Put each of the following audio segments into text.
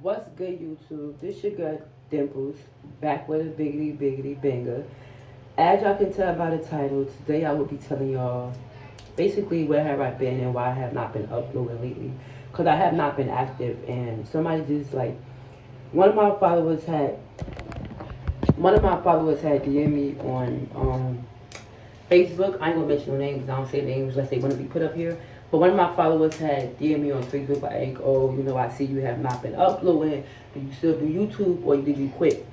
What's good, YouTube? This your girl Dimples, back with a biggity biggity banger. As y'all can tell by the title, today I will be telling y'all basically where have I been and why I have not been uploading lately. Cause I have not been active, and somebody just like one of my followers had DM me on Facebook. I ain't gonna mention no names. I don't say names unless they want to be put up here. But one of my followers had DM me on Facebook like, "Oh, I see you have not been uploading. Do you still do YouTube, or did you quit?"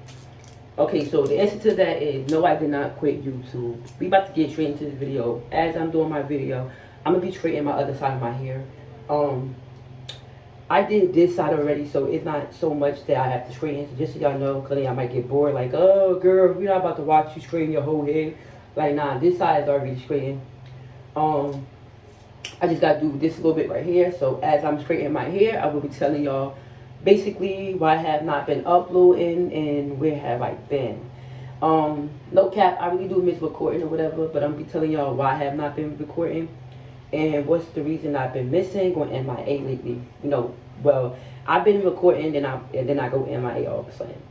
Okay, so the answer to that is no, I did not quit YouTube. We about to get straight into this video. As I'm doing my video, I'm gonna be straightening my other side of my hair. Um, I did this side already, so it's not so much that I have to straighten. Just so y'all know, cause I might get bored. Like, oh, girl, we're not about to watch you straighten your whole head. Like, nah, this side is already straightened. Um, I just gotta do this a little bit right here. So as I'm straightening my hair, I will be telling y'all basically why I have not been uploading and where have I been. No cap, I really do miss recording or whatever, but I'm gonna be telling y'all why I have not been recording and what's the reason I've been missing going MIA lately. Well, I've been recording and then I go MIA all of a sudden.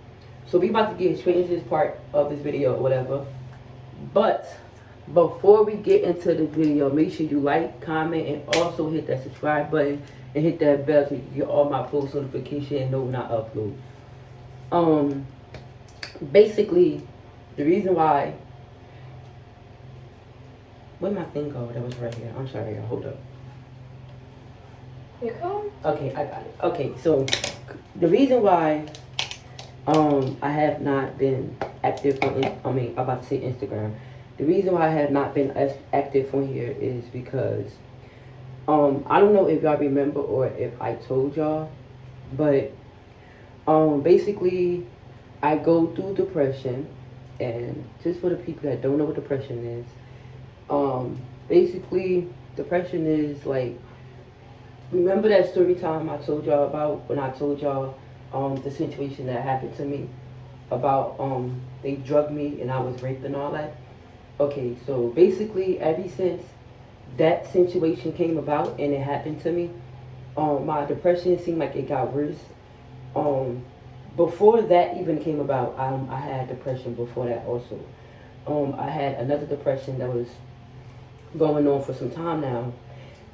So we about to get straight into this part of this video or whatever. But before we get into the video, make sure you like, comment, and also hit that subscribe button and hit that bell so you can get all my post notifications and know when I upload. Um, Basically, the reason why. Where my thing go? That was right here. I'm sorry, y'all. Hold up. You come? Okay, I got it. Okay, so the reason why I have not been active on I'm about to say Instagram. The reason why I have not been as active on here is because I don't know if y'all remember or if I told y'all, but basically I go through depression, and just for the people that don't know what depression is, basically depression is like, remember that story time I told y'all about when I told y'all the situation that happened to me about they drugged me and I was raped and all that. Okay, so basically ever since that situation came about and it happened to me, my depression seemed like it got worse. Um, Before that even came about, I had depression before that also. I had another depression that was going on for some time now,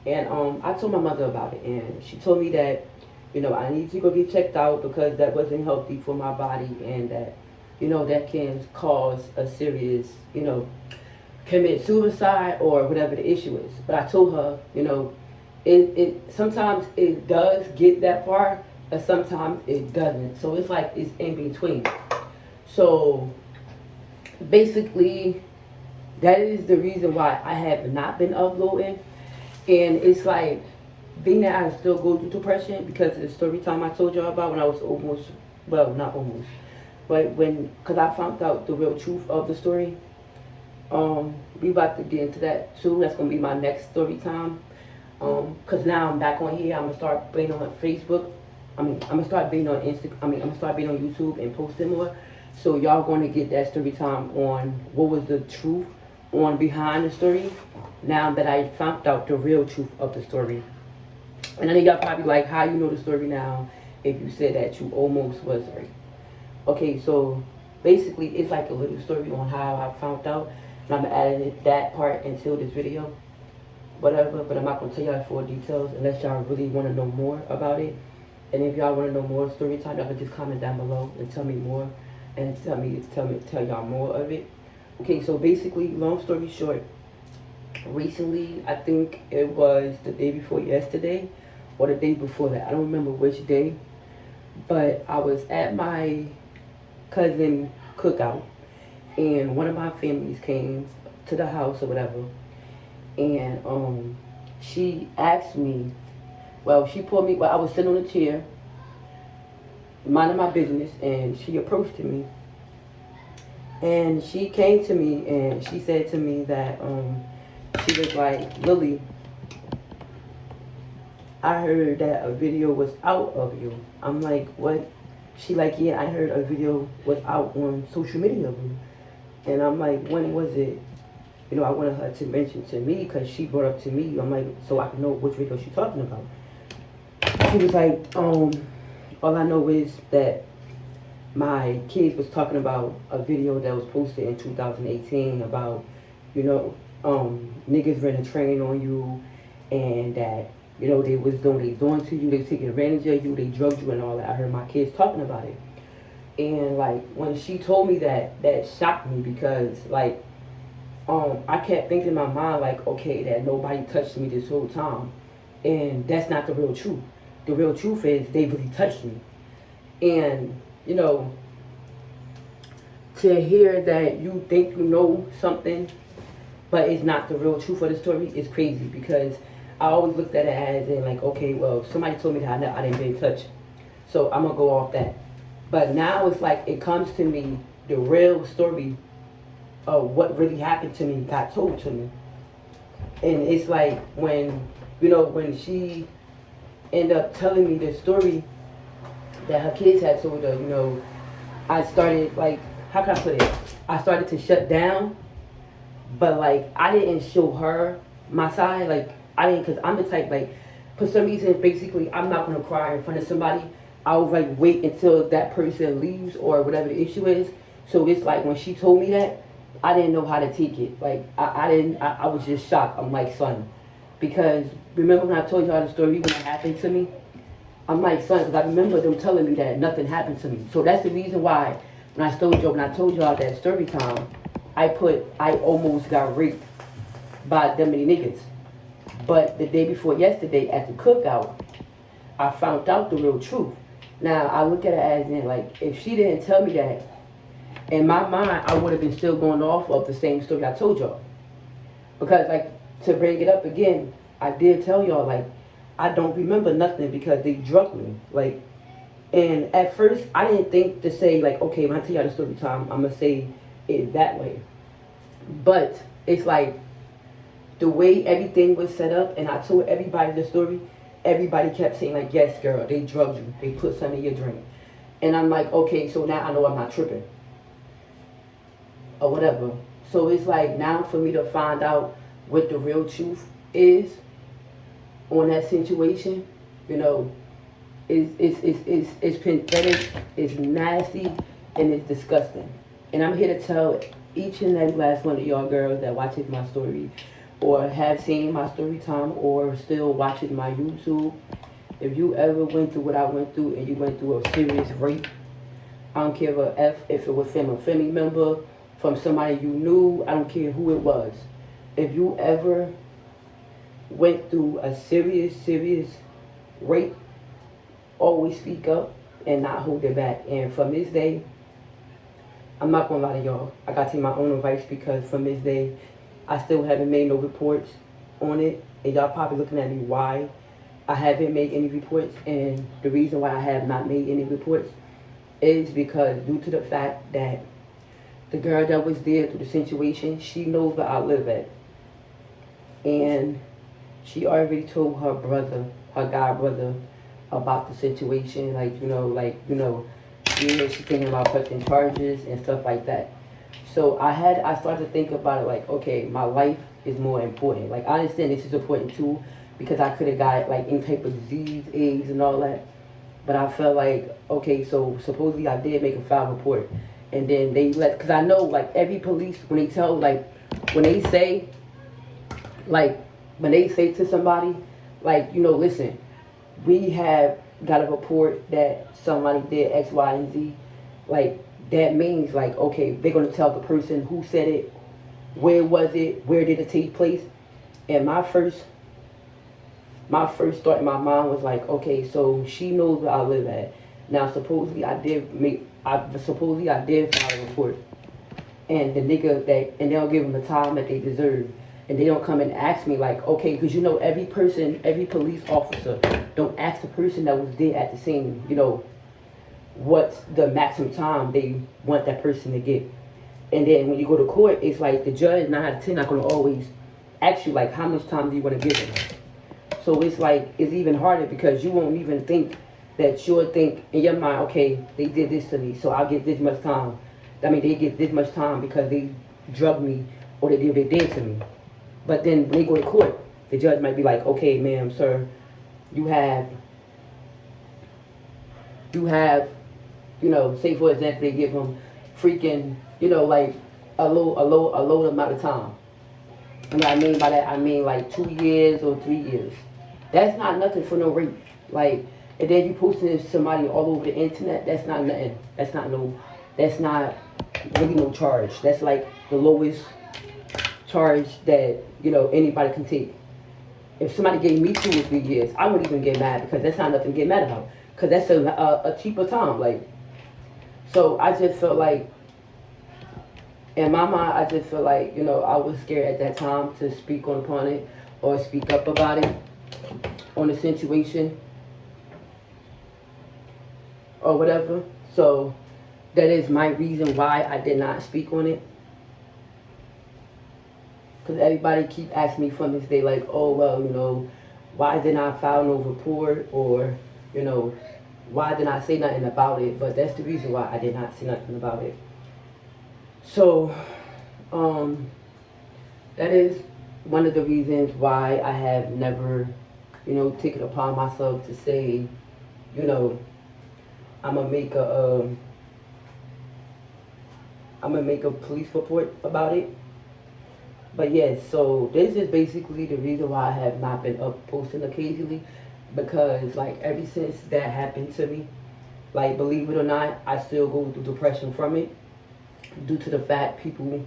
and I told my mother about it, and she told me that I need to go get checked out because that wasn't healthy for my body, and that that can cause a serious commit suicide or whatever the issue is. But I told her, it sometimes it does get that far, but sometimes it doesn't. So it's like it's in between. So basically, that is the reason why I have not been uploading. And it's like being that I still go through depression because of the story time I told y'all about when I was almost, well, not almost, but because I found out the real truth of the story. We about to get into that too. That's gonna be my next story time. Cause now I'm back on here. I'm gonna start being on Facebook. I'm gonna start being on Instagram. I'm gonna start being on YouTube and posting more. So y'all gonna get that story time on what was the truth on behind the story. Now that I found out the real truth of the story, and I know y'all probably like, how you know the story now if you said that you almost was raped. Okay, so basically it's like a little story on how I found out, and I'm adding that part into this video, whatever. But I'm not gonna tell y'all full details unless y'all really want to know more about it. And if y'all want to know more story time, y'all can just comment down below and tell me more, and tell y'all more of it. Okay, so basically, long story short, recently I think it was the day before yesterday or the day before that. I don't remember which day, but I was at my cousin cookout, and one of my families came to the house or whatever, and she asked me, well, she pulled me, well, I was sitting on a chair minding my business, and she approached me, and she came to me and she said to me that she was like, "Lily, I heard that a video was out of you." I'm like, "What?" She like, "Yeah, I heard a video was out on social media of you." And I'm like, "When was it?" I wanted her to mention to me because she brought up to me. I'm like, so I can know which video she's talking about. She was like, All I know is that my kids was talking about a video that was posted in 2018 about, you know, niggas ran a train on you, and that, you know, they was doing they doing to you, they taking advantage of you, they drugged you and all that. I heard my kids talking about it. And like when she told me that, that shocked me because like I kept thinking in my mind like, okay, that nobody touched me this whole time, and that's not the real truth. The real truth is they really touched me, and you know, to hear that you think you know something, but it's not the real truth of the story is crazy because I always looked at it as in like, okay, well, somebody told me that I didn't get touched, so I'm gonna go off that. But now it's like it comes to me, the real story of what really happened to me got told to me. And it's like when, you know, when she ended up telling me the story that her kids had told her, you know, I started like, how can I put it? I started to shut down, but like I didn't show her my side. Like I didn't, cause I'm the type like, for some reason, basically, I'm not gonna cry in front of somebody. I'll like wait until that person leaves or whatever the issue is. So it's like when she told me that, I didn't know how to take it. Like I didn't. I was just shocked. I'm like, son, because remember when I told y'all the story when it happened to me? I'm like, son, because I remember them telling me that nothing happened to me. So that's the reason why when I told y'all that story time, I almost got raped by them many niggas. But the day before yesterday at the cookout, I found out the real truth. Now I look at it as in like, if she didn't tell me that, in my mind I would have been still going off of the same story I told y'all. Because like, to bring it up again, I did tell y'all like I don't remember nothing because they drugged me. Like, and at first I didn't think to say like, okay, when I tell y'all the story time, I'm gonna say it that way. But it's like the way everything was set up, and I told everybody the story. Everybody kept saying like, yes, girl, they drugged you, they put something in your drink, and I'm like, okay, so now I know I'm not tripping or whatever. So it's like now for me to find out what the real truth is on that situation, you know, it's pathetic, it's nasty, and it's disgusting. And I'm here to tell each and every last one of y'all girls that watches my story or have seen my story time or still watching my YouTube. If you ever went through what I went through and you went through a serious rape, I don't care if it was from a family member, from somebody you knew, I don't care who it was. If you ever went through a serious rape, always speak up and not hold it back. And from this day, I'm not gonna lie to y'all, I gotta take my own advice because from this day, I still haven't made no reports on it. And y'all probably looking at me why I haven't made any reports. And the reason why I have not made any reports is because due to the fact that the girl that was there through the situation, she knows where I live at. And she already told her brother, her god brother, about the situation. Yeah, she's thinking about pressing charges and stuff like that. So I started to think about it like, okay, my life is more important. Like I understand this is important too, because I could have got like any type of disease, AIDS and all that. But I felt like, okay, so supposedly I did make a foul report. And then they let, because I know like every police, when they tell, like, when they say, like, when they say to somebody, like, you know, listen, we have got a report that somebody did X, Y, and Z, like, that means like, okay, they're going to tell the person who said it, where was it, where did it take place. And my first thought in my mind was like, okay, so she knows where I live at. Now supposedly I did file a report, and the nigga and they'll give them the time that they deserve, and they don't come and ask me like, okay, because you know every police officer don't ask the person that was there at the scene, you know, what's the maximum time they want that person to get. And then when you go to court, it's like the judge 9 out of 10 not gonna always ask you like how much time do you want to give them. So it's like it's even harder because you won't even think that you'll think in your mind, okay, they did this to me, so I'll get this much time. I mean, they get this much time because they drugged me or they did what they did to me. But then when they go to court, the judge might be like, okay, ma'am, sir, you have you have, you know, say for example, they give them freaking, you know, like a low amount of time. And what I mean by that, I mean like 2 years or 3 years. That's not nothing for no rape. Like, and then you posting somebody all over the internet. That's not nothing. That's not no. That's not really no charge. That's like the lowest charge that anybody can take. If somebody gave me 2 or 3 years, I wouldn't even get mad because that's not nothing to get mad about. Because that's a cheaper time. Like, so I just felt like, in my mind, I just feel like, I was scared at that time to speak on upon it or speak up about it on the situation or whatever. So that is my reason why I did not speak on it. Because everybody keep asking me from this day, like, oh, well, why didn't I file no report, or, why didn't I say nothing about it? But that's the reason why I did not say nothing about it. So, that is one of the reasons why I have never, taken upon myself to say, I'm gonna make a police report about it. But yes, so this is basically the reason why I have not been up posting occasionally, because like ever since that happened to me, like believe it or not, I still go through depression from it, due to the fact people,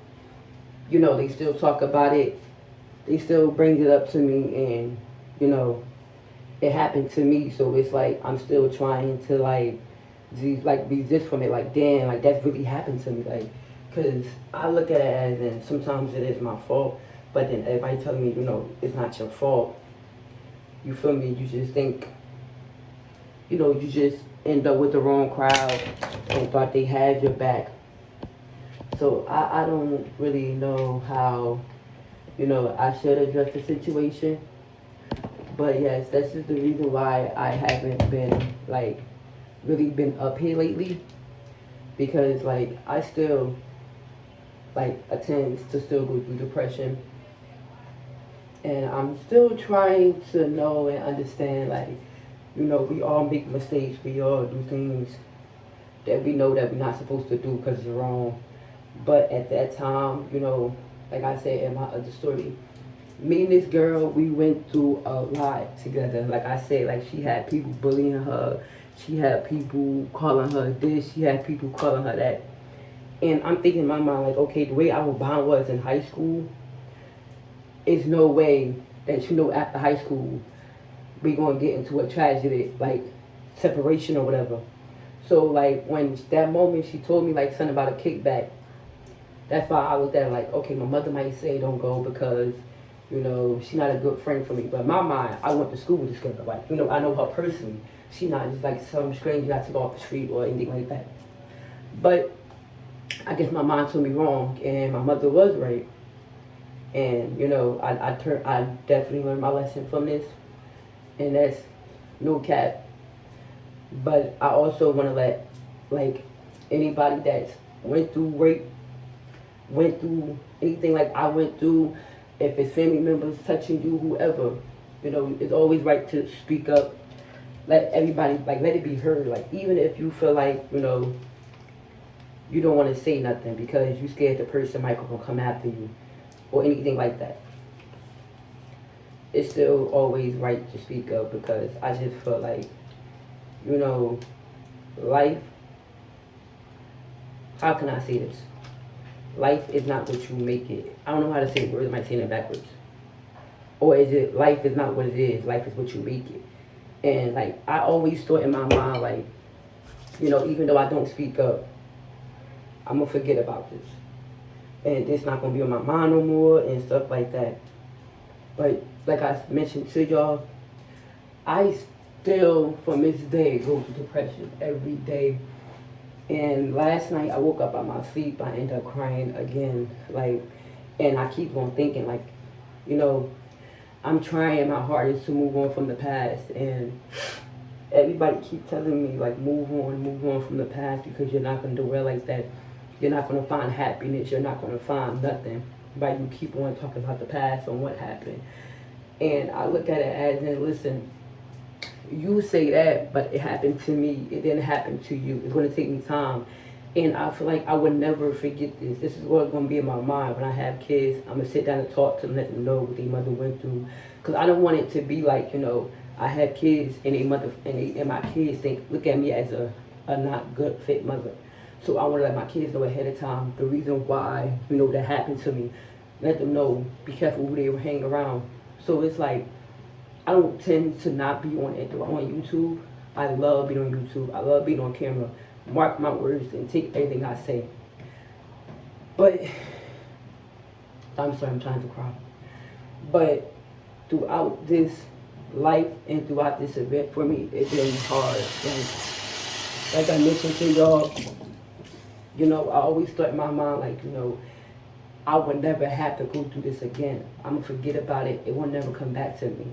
they still talk about it, they still bring it up to me, and it happened to me, so it's like I'm still trying to like resist from it, like damn, like that's really happened to me, like. Because I look at it as, and sometimes it is my fault, but then everybody telling me, it's not your fault. You feel me? You just think, you just end up with the wrong crowd and thought they had your back. So I don't really know how, I should address the situation. But yes, that's just the reason why I haven't been, like, really been up here lately. Because, like, I still attempts to still go through depression, and I'm still trying to know and understand, like, we all make mistakes, we all do things that we know that we're not supposed to do because it's wrong. But at that time, like I said in my other story, me and this girl, we went through a lot together. Like I said, like she had people bullying her, she had people calling her this, she had people calling her that. And I'm thinking in my mind, like, okay, the way our bond was in high school, is no way that, after high school, we going to get into a tragedy, like, separation or whatever. So, like, when that moment she told me, like, something about a kickback, that's why I was there, like, okay, my mother might say don't go because, she's not a good friend for me. But in my mind, I went to school with this girl. Like, I know her personally. She's not just, like, some stranger I took off the street or anything like that. But I guess my mom told me wrong, and my mother was right. And I definitely learned my lesson from this, and that's no cap. But I also want to let, like, anybody that's went through rape, went through anything like I went through, if it's family members touching you, whoever, it's always right to speak up. Let everybody, like, let it be heard. Like, even if you feel like, you don't want to say nothing because you scared the person might come after you or anything like that. It's still always right to speak up, because I just feel like, life, how can I say this? Life is not what you make it. I don't know how to say words, I might say it backwards. Or is it, life is not what it is, life is what you make it. And like, I always thought in my mind, like, even though I don't speak up, I'm going to forget about this. And it's not going to be on my mind no more and stuff like that. But like I mentioned to y'all, I still, from this day, go through depression every day. And last night, I woke up out my sleep. I ended up crying again. Like, and I keep on thinking, like, I'm trying my hardest to move on from the past. And everybody keep telling me, like, move on from the past, because you're not going to dwell like that. You're not going to find happiness. You're not going to find nothing. But you keep on talking about the past and what happened. And I look at it as, and listen, you say that, but it happened to me. It didn't happen to you. It's going to take me time. And I feel like I would never forget this. This is what's going to be in my mind when I have kids. I'm going to sit down and talk to them, let them know what their mother went through. Because I don't want it to be like, I have kids and they mother and my kids look at me as a not good fit mother. So I want to let my kids know ahead of time the reason why, that happened to me. Let them know, be careful who they hang around. So it's like, I don't tend to not be on YouTube. I love being on YouTube. I love being on camera. Mark my words and take everything I say. But I'm sorry, I'm trying to cry. But throughout this life and throughout this event for me, it's been hard. Like I mentioned to y'all, I always thought in my mind like, I would never have to go through this again. I'm gonna forget about it. It will never come back to me.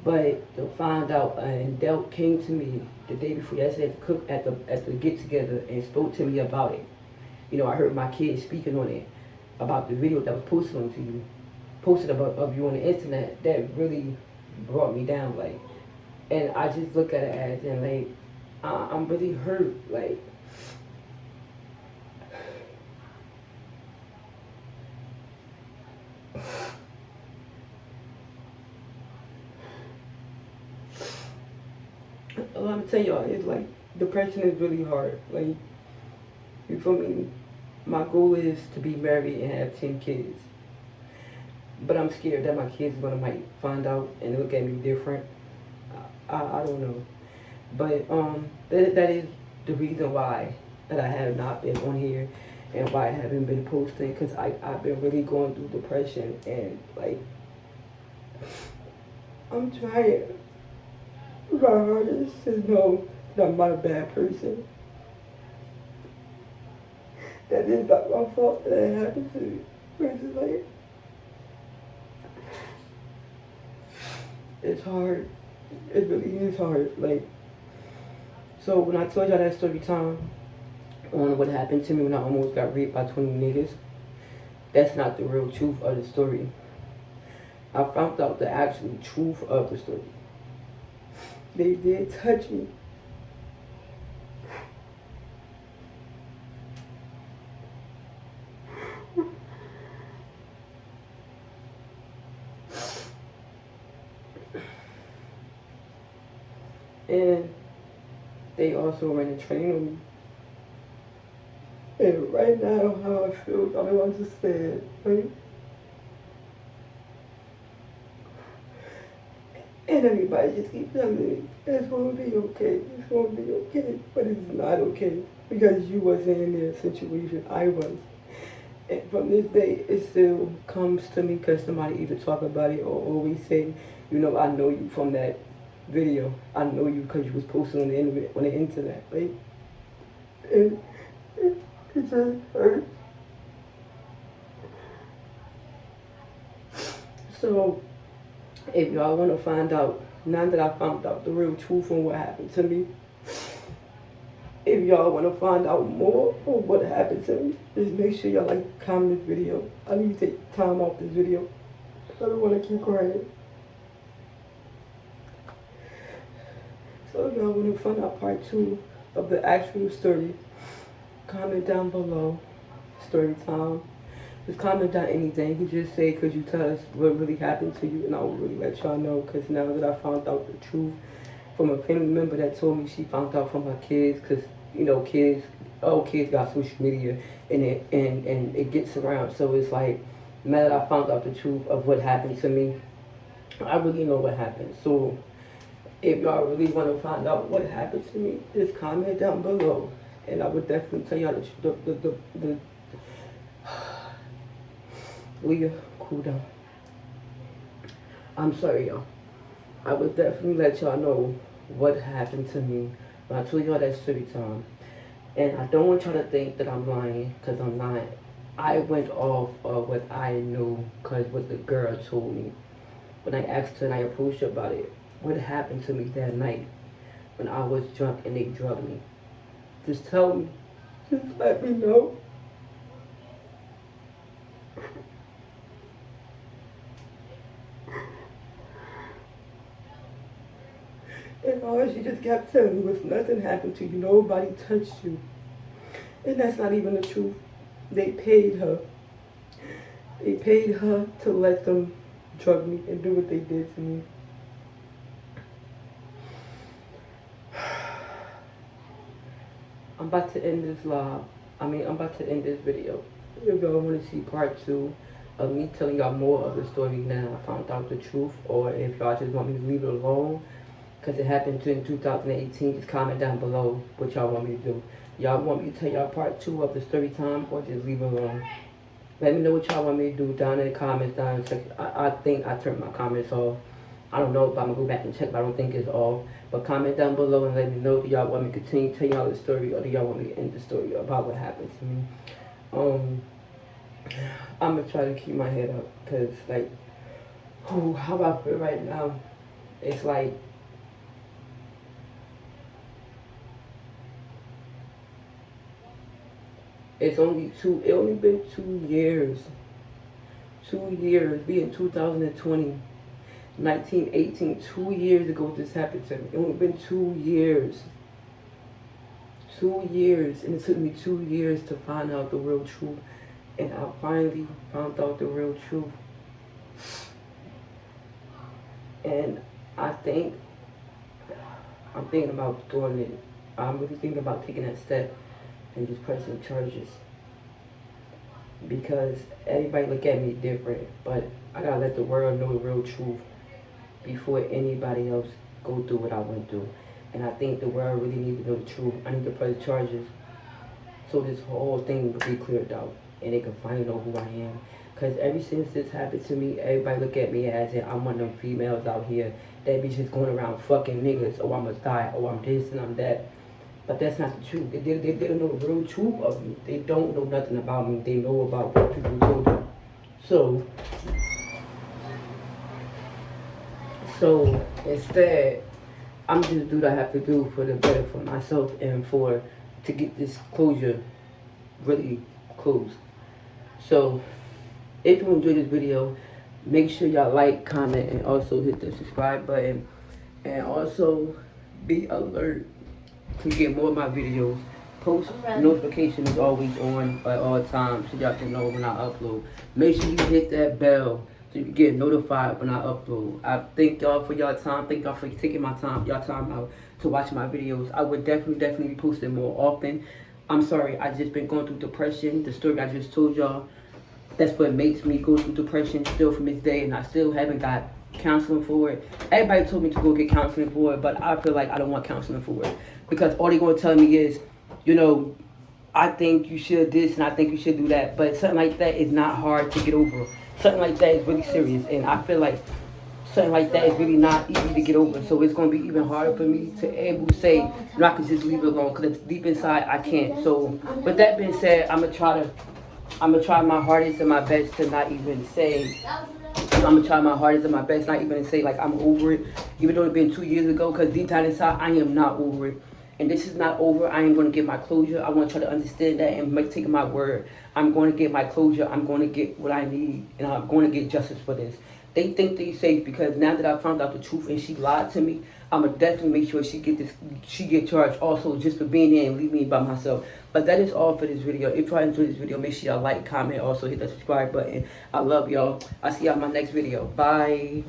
But to find out, and Del came to me the day before yesterday at the get together and spoke to me about it. I heard my kids speaking on it about the video that was posted about of you on the internet. That really brought me down, like, and I just look at it as and like, I'm really hurt, like. I'm telling y'all, it's like depression is really hard. Like, you feel me? My goal is to be married and have 10 kids. But I'm scared that my kids might find out and look at me different. I don't know. But that is the reason why that I have not been on here and why I haven't been posting, because I've been really going through depression and like I'm trying my hardest to know that I'm not a bad person. That is not my fault that it happened to me. But it's like, it's hard. It really is hard. Like, so when I told y'all that story time on what happened to me when I almost got raped by 20 niggas, that's not the real truth of the story. I found out the actual truth of the story. They did touch me. And they also ran a train on me. And right now, how I feel, I don't understand, right? And everybody just keep telling me, it's gonna be okay, it's gonna be okay. But it's not okay, because you wasn't in their situation, I was. And from this day, it still comes to me because somebody either talk about it or always say, I know you from that video. I know you because you was posting on the internet, right? And it just hurts. So, if y'all want to find out, now that I found out the real truth on what happened to me, if y'all want to find out more on what happened to me, just make sure y'all like, comment this video. I need to take time off this video. I don't want to keep crying. So if y'all want to find out part 2 of the actual story, comment down below. Story time. Just comment down anything. You can just say, could you tell us what really happened to you, and I will really let y'all know. Because now that I found out the truth from a family member that told me she found out from her kids, because kids got social media and it gets around. So it's like, now that I found out the truth of what happened to me, I really know what happened. So if y'all really want to find out what happened to me, just comment down below, and I would definitely tell y'all the Leah, cool down. I'm sorry, y'all. I would definitely let y'all know what happened to me when I told y'all that story time. And I don't want y'all to think that I'm lying, because I'm not. I went off of what I knew, because what the girl told me. When I asked her and I approached her about it, what happened to me that night when I was drunk and they drugged me. Just tell me. Just let me know. And And all she just kept telling me was nothing happened to you. Nobody touched you. And that's not even the truth. They paid her. They paid her to let them drug me and do what they did to me. I'm about to end this live. I'm about to end this video. If y'all want to see part 2 of me telling y'all more of the story now I found out the truth, or if y'all just want me to leave it alone because it happened in 2018, just comment down below what y'all want me to do. Y'all want me to tell y'all part 2 of the story time, or just leave it alone? Let me know what y'all want me to do down in the comments. Down in the section. I think I turned my comments off. I don't know if I'm going to go back and check, but I don't think it's off. But comment down below and let me know, do y'all want me to continue telling y'all the story, or do y'all want me to end the story about what happened to me? I'm going to try to keep my head up, because, like, how I feel right now, it's like, it only been 2 years. 2 years, be in 2020. 1918, 2 years ago this happened to me. It only been 2 years. 2 years, and it took me 2 years to find out the real truth. And I finally found out the real truth. And I'm thinking about doing it. I'm really thinking about taking that step and just pressing charges. Because everybody look at me different, but I gotta let the world know the real truth before anybody else go through what I went through. And I think the world really needs to know the truth. I need to press charges so this whole thing will be cleared out and they can finally know who I am. Because ever since this happened to me, everybody look at me as if I'm one of them females out here that be just going around fucking niggas, or I'm gonna die, or I'm this and I'm that. But that's not the truth. They don't know the real truth of me. They don't know nothing about me. They know about what people told them. So instead, I'm just do what I have to do for the better for myself and to get this closure really closed. So if you enjoyed this video, make sure y'all like, comment, and also hit the subscribe button. And also be alert to get more of my videos. Post notification is always on at all times so y'all can know when I upload. Make sure you hit that bell so you can get notified when I upload. I thank y'all for y'all time. Thank y'all for taking y'all time out to watch my videos. I would definitely be posting more often. I'm sorry, I just been going through depression. The story I just told y'all, that's what makes me go through depression still from this day, and I still haven't got counseling for it. Everybody told me to go get counseling for it, but I feel like I don't want counseling for it, because all they're going to tell me is, you know, I think you should this and I think you should do that. But something like that is not hard to get over. Something like that is really serious, and I feel like something like that is really not easy to get over. So it's going to be even harder for me to able to say, no, I can just leave it alone, because it's deep inside I can't. So with that being said, I'm gonna try my hardest and my best to not even say, I'm gonna try my hardest and my best not even to say like I'm over it, even though it's been 2 years ago, because deep down inside I am not over it. And this is not over. I am going to get my closure. I want y'all to understand that and take my word. I'm going to get my closure. I'm going to get what I need, and I'm going to get justice for this. They think they're safe because now that I found out the truth and she lied to me, I'm gonna definitely make sure she get charged also just for being there and leave me by myself. But that is all for this video. If y'all enjoyed this video, make sure y'all like, comment, also hit that subscribe button. I love y'all. I'll see y'all in my next video. Bye.